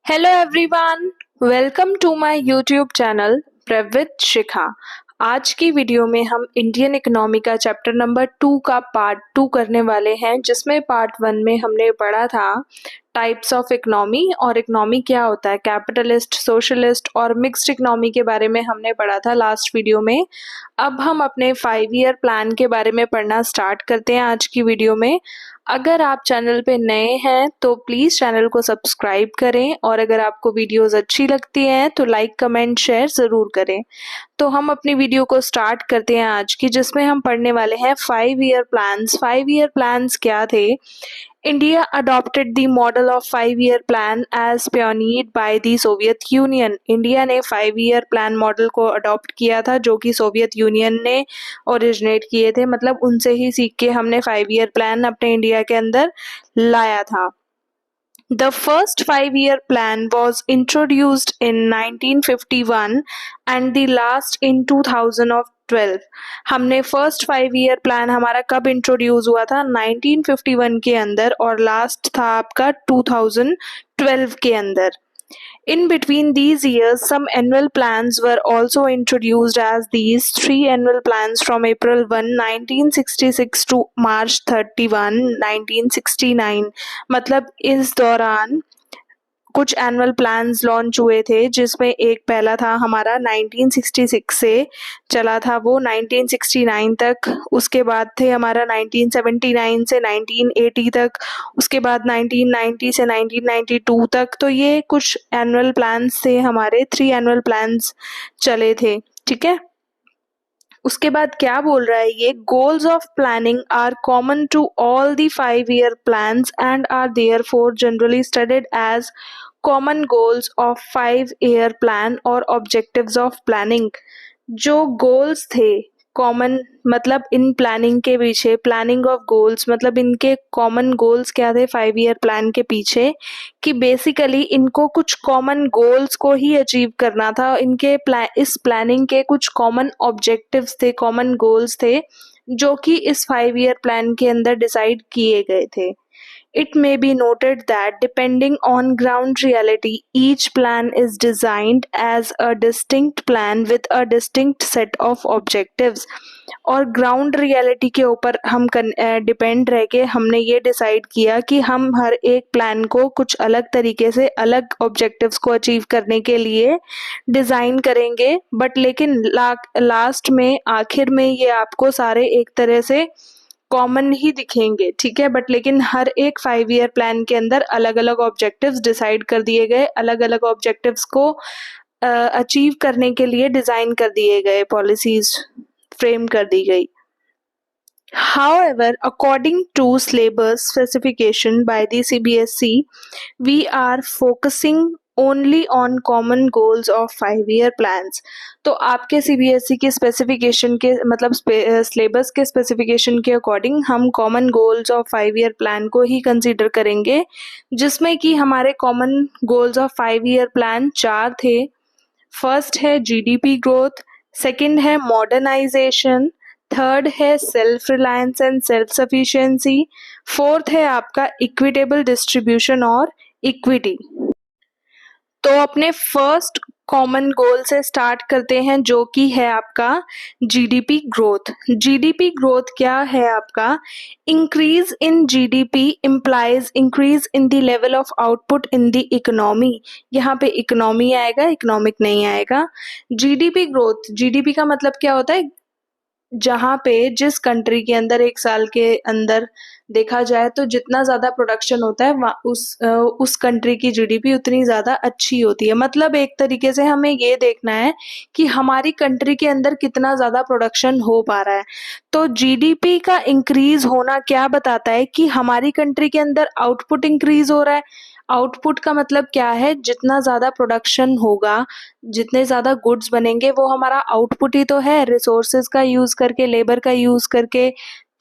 Hello everyone, welcome to my YouTube channel Pravit Shikha. आज की video में हम इंडियन इकोनॉमी का चैप्टर नंबर 2 का पार्ट 2 करने वाले हैं, जिसमें पार्ट 1 में हमने पढ़ा था टाइप्स ऑफ इकोनॉमी और इकोनॉमी क्या होता है, कैपिटलिस्ट, सोशलिस्ट और मिक्स्ड इकोनॉमी के बारे में हमने पढ़ा था लास्ट वीडियो में। अब हम अपने 5 ईयर प्लान के बारे में पढ़ना स्टार्ट करते हैं आज की वीडियो में। अगर आप चैनल पे नए हैं तो प्लीज़ चैनल को सब्सक्राइब करें और अगर आपको वीडियोस अच्छी लगती हैं तो लाइक कमेंट शेयर ज़रूर करें। तो हम अपनी वीडियो को स्टार्ट करते हैं आज की, जिसमें हम पढ़ने वाले हैं 5 ईयर प्लान्स। 5 ईयर प्लान्स क्या थे? India adopted the model of 5 year plan as pioneered by the Soviet Union. India ने 5 ईयर प्लान मॉडल को अडॉप्ट किया था, जो कि सोवियत यूनियन ने ओरिजिनेट किए थे। मतलब उनसे ही सीख के हमने 5 ईयर प्लान अपने इंडिया के अंदर लाया था। The first 5 year plan was introduced in 1951 and the last in 2012. हमने फर्स्ट 5 ईयर प्लान हमारा कब इंट्रोड्यूस हुआ था? 1951 के अंदर, और लास्ट था आपका 2012 के अंदर। In between these years, some annual plans were also introduced as these 3 annual plans from April 1, 1966 to March 31, 1969। मतलब इस दौरान कुछ एनुअल प्लान्स लॉन्च हुए थे, जिसमें एक पहला था हमारा 1966 से चला था वो 1969 तक। उसके बाद थे हमारा 1979 से 1980 तक। उसके बाद 1990 से 1992 तक। तो ये कुछ एनुअल प्लान्स थे हमारे, 3 एनुअल प्लान्स चले थे, ठीक है। उसके बाद क्या बोल रहा है ये? Goals of planning are common to all the 5 year plans and are therefore generally studied as common goals of 5 year plan और ऑब्जेक्टिव्स ऑफ प्लानिंग। जो गोल्स थे कॉमन, मतलब इन प्लानिंग के पीछे, प्लानिंग ऑफ गोल्स मतलब इनके कॉमन गोल्स क्या थे 5 ईयर प्लान के पीछे, कि बेसिकली इनको कुछ कॉमन गोल्स को ही अचीव करना था। इनके इस प्लानिंग के कुछ कॉमन ऑब्जेक्टिव्स थे, कॉमन गोल्स थे, जो कि इस 5 ईयर प्लान के अंदर डिसाइड किए गए थे। It may be noted that depending on ground reality, each plan is designed as a distinct plan with a distinct set of objectives। और ग्राउंड रियलिटी के ऊपर हम डिपेंड रह के हमने ये डिसाइड किया कि हम हर एक प्लान को कुछ अलग तरीके से अलग ऑब्जेक्टिव्स को अचीव करने के लिए डिज़ाइन करेंगे। बट लेकिन लास्ट में, आखिर में ये आपको सारे एक तरह से कॉमन ही दिखेंगे, ठीक है। बट लेकिन हर एक 5 ईयर प्लान के अंदर अलग अलग ऑब्जेक्टिव्स डिसाइड कर दिए गए, अलग अलग ऑब्जेक्टिव्स को अचीव करने के लिए डिजाइन कर दिए गए, पॉलिसीज फ्रेम कर दी गई। However, according to syllabus specification by the CBSE, we are focusing only on common goals of 5 year plans. तो आपके सीबीएसई के स्पेसिफिकेशन के मतलब सिलेबस के स्पेसिफिकेशन के अकॉर्डिंग हम common goals of 5 year plan को ही कंसीडर करेंगे, जिसमें कि हमारे common goals of 5 year plan 4 थे। फर्स्ट है जीडीपी ग्रोथ, सेकंड है मॉडर्नाइजेशन, थर्ड है self reliance and self sufficiency, fourth है आपका इक्विटेबल डिस्ट्रीब्यूशन और इक्विटी। तो अपने फर्स्ट कॉमन गोल से स्टार्ट करते हैं, जो कि है आपका जीडीपी ग्रोथ। जीडीपी ग्रोथ क्या है आपका? Increase in GDP implies increase in the level of output in the economy. यहाँ पे इकोनॉमी आएगा, इकोनॉमिक नहीं आएगा। जीडीपी ग्रोथ, जीडीपी का मतलब क्या होता है? जहाँ पे जिस कंट्री के अंदर एक साल के अंदर देखा जाए तो जितना ज़्यादा प्रोडक्शन होता है उस कंट्री की जीडीपी उतनी ज़्यादा अच्छी होती है। मतलब एक तरीके से हमें ये देखना है कि हमारी कंट्री के अंदर कितना ज़्यादा प्रोडक्शन हो पा रहा है। तो जीडीपी का इंक्रीज होना क्या बताता है? कि हमारी कंट्री के अंदर आउटपुट इंक्रीज हो रहा है। आउटपुट का मतलब क्या है? जितना ज़्यादा प्रोडक्शन होगा, जितने ज़्यादा गुड्स बनेंगे, वो हमारा आउटपुट ही तो है, रिसोर्सेज का यूज़ करके, लेबर का यूज़ करके,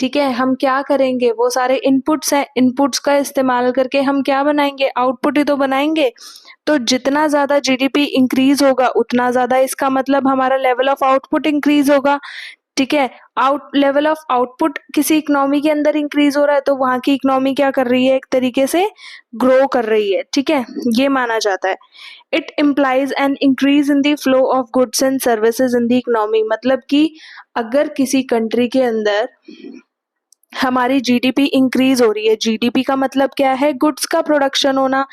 ठीक है। हम क्या करेंगे? वो सारे इनपुट्स हैं, इनपुट्स का इस्तेमाल करके हम क्या बनाएंगे? आउटपुट ही तो बनाएंगे। तो जितना ज़्यादा जीडीपी इंक्रीज होगा उतना ज़्यादा इसका मतलब हमारा लेवल ऑफ आउटपुट इंक्रीज होगा, ठीक है। लेवल ऑफ आउटपुट किसी इकोनॉमी के अंदर इंक्रीज हो रहा है तो वहां की इकोनॉमी क्या कर रही है, एक तरीके से ग्रो कर रही है, ठीक है, ये माना जाता है। It implies an increase in the flow of goods and services in the economy, मतलब कि अगर किसी कंट्री के अंदर हमारी जीडीपी इंक्रीज हो रही है, जीडीपी का मतलब क्या है, गुड्स का प्रोडक्शन होना,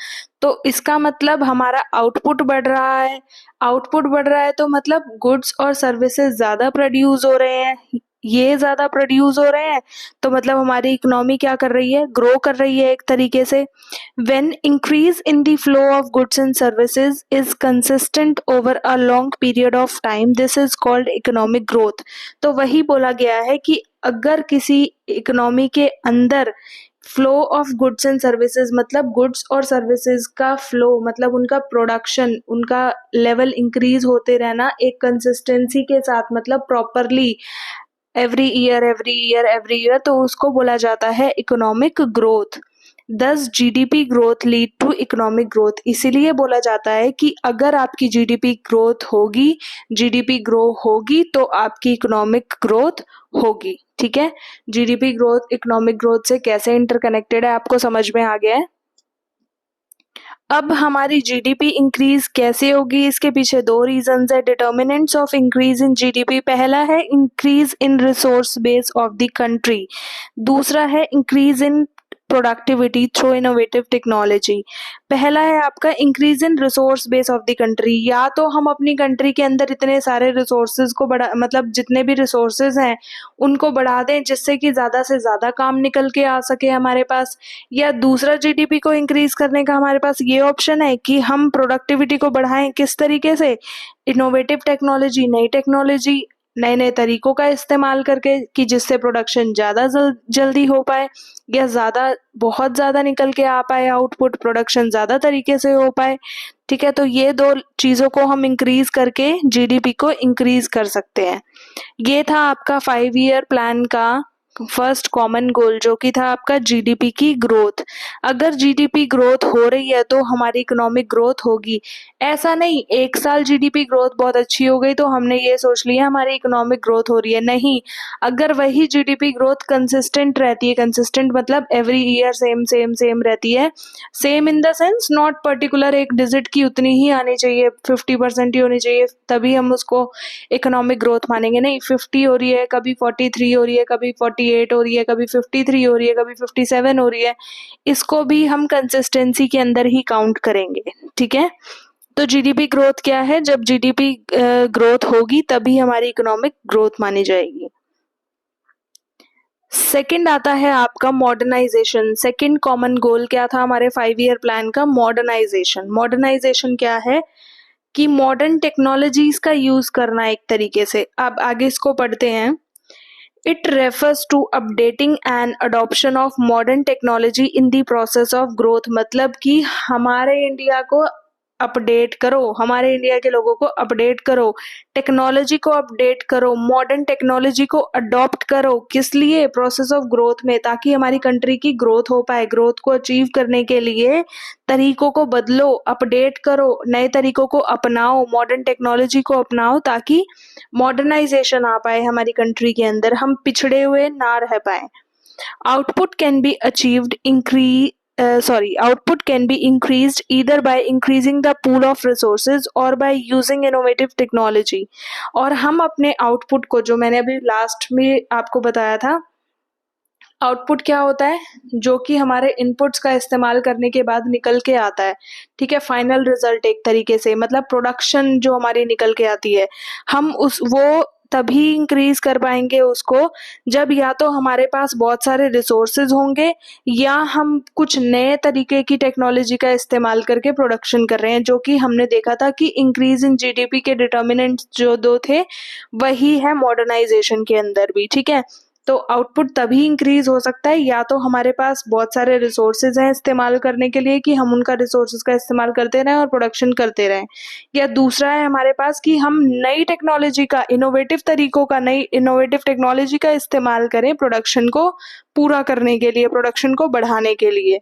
तो इसका मतलब हमारा आउटपुट बढ़ रहा है। आउटपुट बढ़ रहा है तो मतलब गुड्स और सर्विसेज ज्यादा प्रोड्यूस हो रहे हैं, ये ज्यादा प्रोड्यूस हो रहे हैं, तो मतलब हमारी इकोनॉमी क्या कर रही है, ग्रो कर रही है एक तरीके से। When increase in the flow of goods and services is consistent over a long period of time, this is called economic growth. तो वही बोला गया है कि अगर किसी इकोनॉमी के अंदर flow of goods and services, मतलब गुड्स और सर्विसेज का फ्लो, मतलब उनका प्रोडक्शन, उनका लेवल इंक्रीज होते रहना एक कंसिस्टेंसी के साथ, मतलब properly every year every year every year, तो उसको बोला जाता है economic growth. Thus GDP growth lead to economic growth, इसीलिए बोला जाता है कि अगर आपकी जीडीपी ग्रोथ होगी, जीडीपी ग्रो होगी तो आपकी इकोनॉमिक ग्रोथ होगी, ठीक है। जीडीपी ग्रोथ इकोनॉमिक ग्रोथ से कैसे इंटरकनेक्टेड है आपको समझ में आ गया है। अब हमारी जीडीपी इंक्रीज कैसे होगी, इसके पीछे दो रीजंस है। Determinants of increase in GDP, पहला है increase in resource base of the country, दूसरा है increase in productivity through innovative technology. पहला है आपका increase in resource base of the country, या तो हम अपनी कंट्री के अंदर इतने सारे रिसोर्सेज को बढ़ा, मतलब जितने भी रिसोर्सेज हैं उनको बढ़ा दें जिससे कि ज्यादा से ज्यादा काम निकल के आ सके हमारे पास, या दूसरा जीडीपी को इंक्रीज करने का हमारे पास ये ऑप्शन है कि हम प्रोडक्टिविटी को बढ़ाएं, किस तरीके से, इनोवेटिव टेक्नोलॉजी, नई टेक्नोलॉजी, नए नए तरीकों का इस्तेमाल करके, कि जिससे प्रोडक्शन ज्यादा जल्दी हो पाए, या ज्यादा बहुत ज्यादा निकल के आ पाए आउटपुट, प्रोडक्शन ज्यादा तरीके से हो पाए, ठीक है। तो ये दो चीजों को हम इंक्रीज करके जीडीपी को इंक्रीज कर सकते हैं। ये था आपका 5 ईयर प्लान का फर्स्ट कॉमन गोल, जो कि था आपका जीडीपी की ग्रोथ। अगर जीडीपी ग्रोथ हो रही है तो हमारी इकोनॉमिक ग्रोथ होगी। ऐसा नहीं एक साल जीडीपी ग्रोथ बहुत अच्छी हो गई तो हमने ये सोच लिया हमारी इकोनॉमिक ग्रोथ हो रही है, नहीं। अगर वही जीडीपी ग्रोथ कंसिस्टेंट रहती है, कंसिस्टेंट मतलब every year same same same रहती है, same in the sense not particular एक डिजिट की उतनी ही आनी चाहिए, 50% ही होनी चाहिए तभी हम उसको इकोनॉमिक ग्रोथ मानेंगे, नहीं। 50 हो रही है, कभी 43 हो रही है, कभी 48 हो रही है, कभी 53 हो रही है, कभी 57 हो रही है, इसको भी हम कंसिस्टेंसी के अंदर ही काउंट करेंगे, ठीक है। तो जीडीपी ग्रोथ क्या है, जब जीडीपी ग्रोथ होगी तभी हमारी इकोनॉमिक ग्रोथ मानी जाएगी। सेकंड आता है आपका मॉडर्नाइजेशन। सेकंड कॉमन गोल क्या था हमारे 5 ईयर प्लान का, मॉडर्नाइजेशन। मॉडर्नाइजेशन क्या है कि मॉडर्न टेक्नोलॉजीज का यूज करना एक तरीके से। अब आगे इसको पढ़ते हैं। It refers to updating and adoption of modern technology in the process of growth, मतलब कि हमारे इंडिया को अपडेट करो, हमारे इंडिया के लोगों को अपडेट करो, टेक्नोलॉजी को अपडेट करो, मॉडर्न टेक्नोलॉजी को अडॉप्ट करो, किस लिए, प्रोसेस ऑफ ग्रोथ में, ताकि हमारी कंट्री की ग्रोथ हो पाए। ग्रोथ को अचीव करने के लिए तरीकों को बदलो, अपडेट करो, नए तरीकों को अपनाओ, मॉडर्न टेक्नोलॉजी को अपनाओ, ताकि मॉडर्नाइजेशन आ पाए हमारी कंट्री के अंदर, हम पिछड़े हुए ना रह पाए। Output can be achieved output can be increased either by increasing the pool of resources or by using innovative technology। और हम अपने आउटपुट को, जो मैंने अभी लास्ट में आपको बताया था, आउटपुट क्या होता है, जो कि हमारे इनपुट्स का इस्तेमाल करने के बाद निकल के आता है, ठीक है, फाइनल रिजल्ट एक तरीके से, मतलब प्रोडक्शन जो हमारी निकल के आती है, हम वो तभी इंक्रीज कर पाएंगे उसको जब या तो हमारे पास बहुत सारे रिसोर्सेज होंगे, या हम कुछ नए तरीके की टेक्नोलॉजी का इस्तेमाल करके प्रोडक्शन कर रहे हैं, जो कि हमने देखा था कि इंक्रीज इन जीडीपी के डिटर्मिनेंट्स जो दो थे वही है मॉडर्नाइजेशन के अंदर भी, ठीक है। तो आउटपुट तभी इंक्रीज हो सकता है या तो हमारे पास बहुत सारे रिसोर्सेज हैं इस्तेमाल करने के लिए, कि हम उनका रिसोर्सेज का इस्तेमाल करते रहें और प्रोडक्शन करते रहें, या दूसरा है हमारे पास कि हम नई टेक्नोलॉजी का, इनोवेटिव तरीकों का, नई इनोवेटिव टेक्नोलॉजी का इस्तेमाल करें प्रोडक्शन को पूरा करने के लिए, प्रोडक्शन को बढ़ाने के लिए।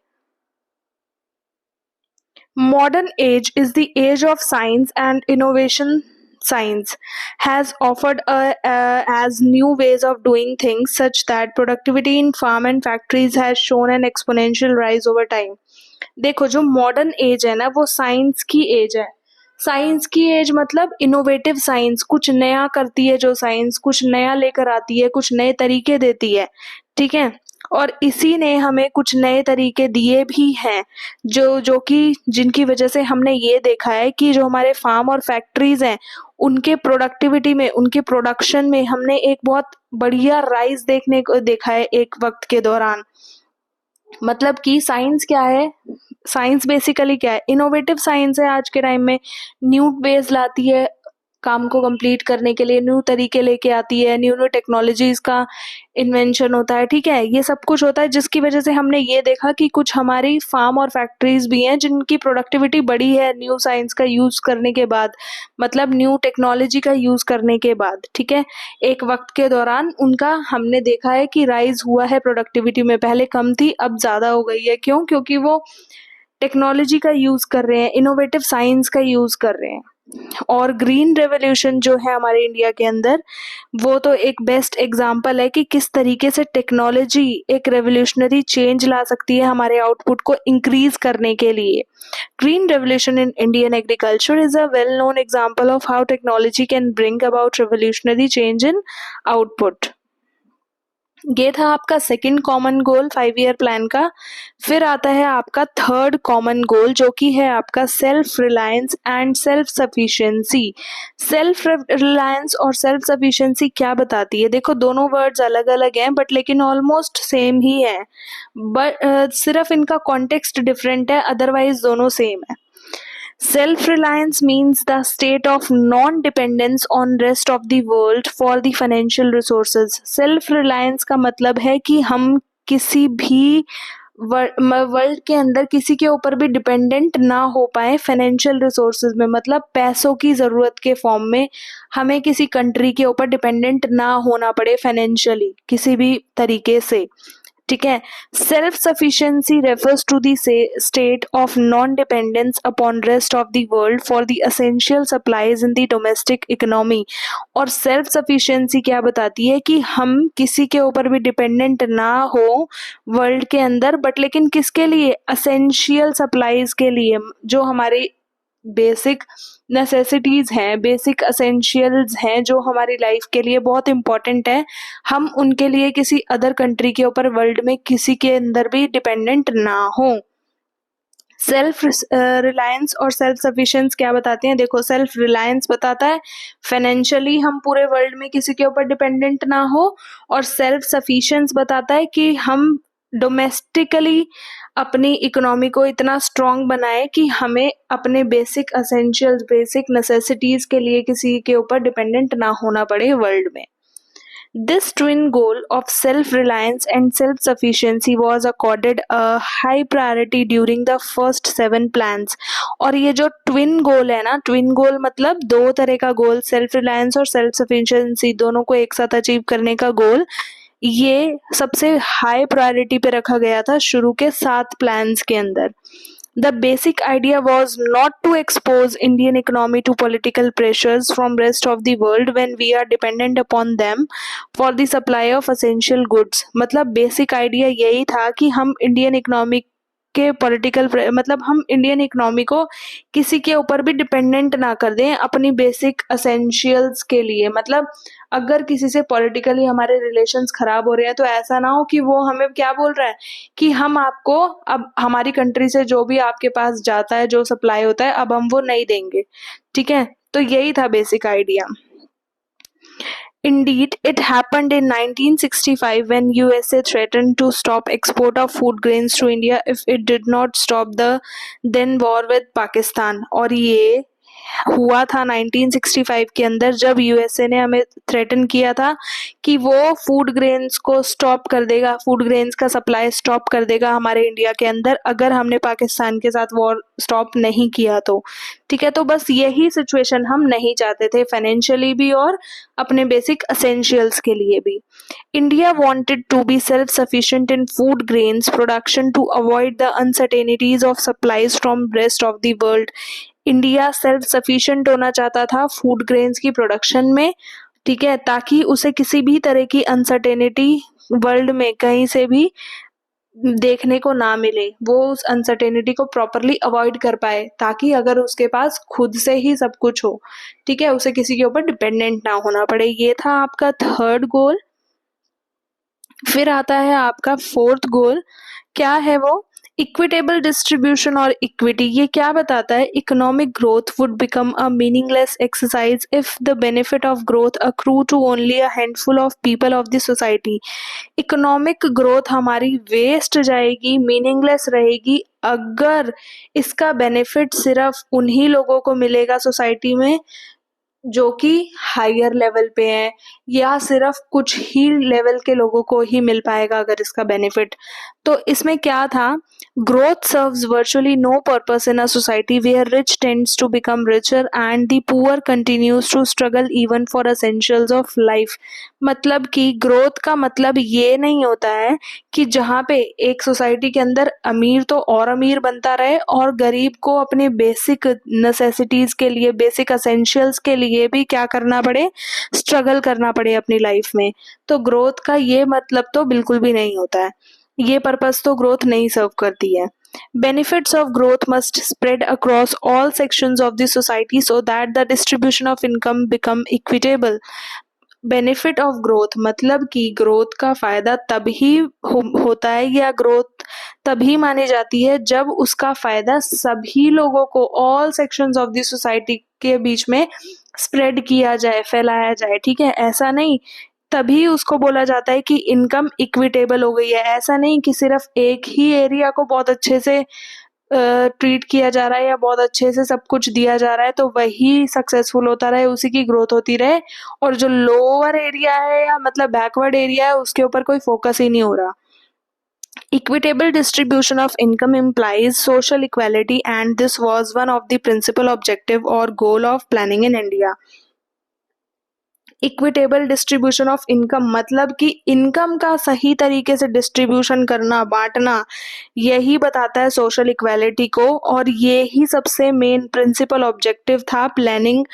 Modern age is the age of science and innovation science has offered as new ways of doing things such that productivity in farm and factories has shown an exponential rise over time. देखो जो modern age है ना वो science की as है। Science की as मतलब innovative science, कुछ नया करती है जो साइंस, कुछ नया लेकर आती है, कुछ नए तरीके देती है, ठीक है। और इसी ने हमें कुछ नए तरीके दिए भी हैं जो जो कि जिनकी वजह से हमने ये देखा है कि जो हमारे फार्म और फैक्ट्रीज हैं उनके प्रोडक्टिविटी में, उनके प्रोडक्शन में हमने एक बहुत बढ़िया राइज देखने को देखा है एक वक्त के दौरान। मतलब कि साइंस क्या है, साइंस बेसिकली क्या है, इनोवेटिव साइंस है। आज के टाइम में न्यू वेज लाती है काम को कंप्लीट करने के लिए, न्यू तरीके लेके आती है, न्यू न्यू टेक्नोलॉजीज का इन्वेंशन होता है, ठीक है। ये सब कुछ होता है जिसकी वजह से हमने ये देखा कि कुछ हमारी फार्म और फैक्ट्रीज भी हैं जिनकी प्रोडक्टिविटी बढ़ी है न्यू साइंस का यूज करने के बाद, मतलब न्यू टेक्नोलॉजी का यूज करने के बाद, ठीक है। एक वक्त के दौरान उनका हमने देखा है कि राइज हुआ है प्रोडक्टिविटी में, पहले कम थी अब ज्यादा हो गई है। क्यों? क्योंकि वो टेक्नोलॉजी का यूज कर रहे हैं, इनोवेटिव साइंस का यूज कर रहे हैं। और ग्रीन रेवोल्यूशन जो है हमारे इंडिया के अंदर, वो तो एक बेस्ट एग्जांपल है कि किस तरीके से टेक्नोलॉजी एक रेवोल्यूशनरी चेंज ला सकती है हमारे आउटपुट को इंक्रीज करने के लिए। Green revolution in Indian agriculture is a well known example of how technology can bring about revolutionary change in output. ये था आपका second common goal 5 year plan का। फिर आता है आपका थर्ड कॉमन गोल जो कि है आपका self reliance and self sufficiency. Self reliance और सेल्फ सफिशिएंसी क्या बताती है? देखो दोनों वर्ड्स अलग अलग हैं बट लेकिन ऑलमोस्ट सेम ही है, बट सिर्फ इनका कॉन्टेक्स्ट डिफरेंट है, अदरवाइज दोनों सेम है। Self-reliance means the state of non-dependence on rest of the world for the financial resources. Self-reliance का मतलब है कि हम किसी भी वर्ल्ड के अंदर किसी के ऊपर भी डिपेंडेंट ना हो पाए फाइनेंशियल रिसोर्सेज में, मतलब पैसों की ज़रूरत के फॉर्म में हमें किसी कंट्री के ऊपर डिपेंडेंट ना होना पड़े फाइनेंशियली किसी भी तरीके से, ठीक है। Self sufficiency refers to the state of non dependence upon rest of the world for the essential supplies in the domestic economy. और सेल्फ सफिशिएंसी क्या बताती है कि हम किसी के ऊपर भी डिपेंडेंट ना हो वर्ल्ड के अंदर, बट लेकिन किसके लिए? एसेंशियल सप्लाईज के लिए, जो हमारी बेसिक नेसेसिटीज हैं, बेसिक असेंशियल्स हैं जो हमारी लाइफ के लिए बहुत इंपॉर्टेंट है, हम उनके लिए किसी अदर कंट्री के ऊपर वर्ल्ड में किसी के अंदर भी डिपेंडेंट ना हो। सेल्फ रिलायंस और सेल्फ सफिशिएंस क्या बताते हैं? देखो सेल्फ रिलायंस बताता है फाइनेंशियली हम पूरे वर्ल्ड में किसी के ऊपर डिपेंडेंट ना हो, और सेल्फ सफिशिएंस बताता है कि हम डोमेस्टिकली अपनी इकोनॉमी को इतना स्ट्रांग बनाए कि हमें अपने बेसिक असेंशियल्स, बेसिक नेसेसिटीज के लिए किसी के ऊपर डिपेंडेंट ना होना पड़े वर्ल्ड में। This twin goal of self-reliance and self-sufficiency was accorded a high priority during the first 7 plans. और ये जो ट्विन गोल है ना, ट्विन गोल मतलब दो तरह का गोल, सेल्फ रिलायंस और सेल्फ सफिशिएंसी दोनों को एक साथ अचीव करने का गोल, ये सबसे हाई प्रायोरिटी पे रखा गया था शुरू के 7 प्लान्स के अंदर। The basic idea was not to expose Indian economy to political pressures from rest of the world when we are dependent upon them for the supply of essential goods. मतलब basic idea यही था कि हम Indian economy के political मतलब हम Indian economy को किसी के ऊपर भी डिपेंडेंट ना कर दें अपनी बेसिक असेंशियल्स के लिए। मतलब अगर किसी से पॉलिटिकली हमारे रिलेशंस खराब हो रहे हैं तो ऐसा ना हो कि वो हमें क्या बोल रहा है कि हम आपको अब हमारी कंट्री से जो भी आपके पास जाता है, जो सप्लाई होता है, अब हम वो नहीं देंगे, ठीक है। तो यही था basic idea. Indeed, it happened in 1965 when USA threatened to stop export of food grains to India if it did not stop the then war with Pakistan. और ये हुआ था 1965 के अंदर जब यूएसए ने हमें थ्रेटन किया था कि वो फूड ग्रेन्स को स्टॉप कर देगा, फूड ग्रेन्स का सप्लाई स्टॉप कर देगा हमारे इंडिया के अंदर अगर हमने पाकिस्तान के साथ वॉर स्टॉप नहीं किया तो, ठीक है। तो बस यही सिचुएशन हम नहीं चाहते थे, फाइनेंशियली भी और अपने बेसिक असेंशियल्स के लिए भी। India wanted to be self sufficient in food grains production to avoid the uncertainties of supplies from rest of the world. India self sufficient होना चाहता था फूड ग्रेन्स की प्रोडक्शन में, ठीक है, ताकि उसे किसी भी तरह की अनसर्टेनिटी वर्ल्ड में कहीं से भी देखने को ना मिले, वो उस अनसर्टेनिटी को प्रॉपरली अवॉइड कर पाए, ताकि अगर उसके पास खुद से ही सब कुछ हो, ठीक है, उसे किसी के ऊपर डिपेंडेंट ना होना पड़े। ये था आपका थर्ड गोल। फिर आता है आपका फोर्थ गोल। क्या है वो? इक्विटेबल डिस्ट्रीब्यूशन और इक्विटी। ये क्या बताता है? Economic growth would become a meaningless exercise if the benefit of growth accrue to only a handful of people of the society. Economic growth हमारी वेस्ट जाएगी, मीनिंगलेस रहेगी, अगर इसका बेनिफिट सिर्फ उन्हीं लोगों को मिलेगा सोसाइटी में जो कि हायर लेवल पे हैं, या सिर्फ कुछ ही लेवल के लोगों को ही मिल पाएगा अगर इसका बेनिफिट। तो इसमें क्या था? Growth serves virtually no purpose in a society where rich tends to become richer and the poor continues to struggle even for essentials of life. मतलब कि ग्रोथ का मतलब ये नहीं होता है कि जहाँ पे एक सोसाइटी के अंदर अमीर तो और अमीर बनता रहे और गरीब को अपने बेसिक नेसेसिटीज के लिए, बेसिक एसेंशियल्स के लिए भी क्या करना पड़े? स्ट्रगल करना पड़े अपनी लाइफ में। तो ग्रोथ का ये मतलब तो बिल्कुल भी नहीं होता है, ये पर्पस तो ग्रोथ नहीं सर्व करती है। Benefits of growth must spread across all sections of the society so that the distribution of income become equitable. Benefit of growth मतलब कि ग्रोथ का फायदा तभी होता है, या ग्रोथ तभी मानी जाती है जब उसका फायदा सभी लोगों को, all sections of the society के बीच में स्प्रेड किया जाए, फैलाया जाए, ठीक है। ऐसा नहीं, तभी उसको बोला जाता है कि इनकम इक्विटेबल हो गई है। ऐसा नहीं कि सिर्फ एक ही एरिया को बहुत अच्छे से ट्रीट किया जा रहा है या बहुत अच्छे से सब कुछ दिया जा रहा है तो वही सक्सेसफुल होता रहे, उसी की ग्रोथ होती रहे, और जो लोअर एरिया है या मतलब बैकवर्ड एरिया है उसके ऊपर कोई फोकस ही नहीं हो रहा। Equitable distribution of income implies social equality, and this was one of the principal objective or goal of planning in India. Equitable distribution of income मतलब कि इनकम का सही तरीके से डिस्ट्रीब्यूशन करना, बांटना, यही बताता है सोशल इक्वालिटी को, और ये ही सबसे मेन प्रिंसिपल ऑब्जेक्टिव था प्लानिंग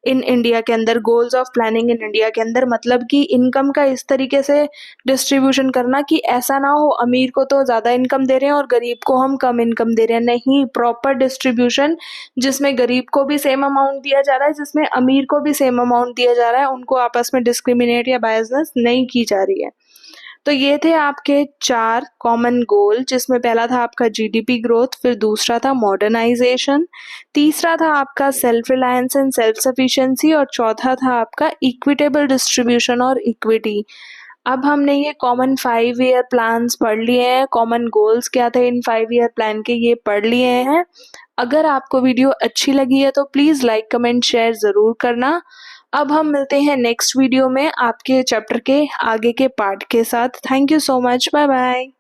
इन इंडिया के अंदर, goals of planning in India के अंदर। मतलब कि इनकम का इस तरीके से डिस्ट्रीब्यूशन करना कि ऐसा ना हो अमीर को तो ज़्यादा इनकम दे रहे हैं और गरीब को हम कम इनकम दे रहे हैं। नहीं, प्रॉपर डिस्ट्रीब्यूशन जिसमें गरीब को भी सेम अमाउंट दिया जा रहा है, जिसमें अमीर को भी सेम अमाउंट दिया जा रहा है, उनको आपस में डिस्क्रिमिनेट या बायसनेस नहीं की जा रही है। तो ये थे आपके 4 कॉमन गोल, जिसमें पहला था आपका जीडीपी ग्रोथ, फिर दूसरा था मॉडर्नाइजेशन, तीसरा था आपका self reliance and self sufficiency, और चौथा था आपका इक्विटेबल डिस्ट्रीब्यूशन और इक्विटी। अब हमने ये कॉमन 5 ईयर प्लान्स पढ़ लिए हैं, कॉमन गोल्स क्या थे इन 5 ईयर प्लान के ये पढ़ लिए हैं। अगर आपको वीडियो अच्छी लगी है तो प्लीज़ लाइक कमेंट शेयर ज़रूर करना। अब हम मिलते हैं नेक्स्ट वीडियो में आपके चैप्टर के आगे के पार्ट के साथ। Thank you so much, bye bye.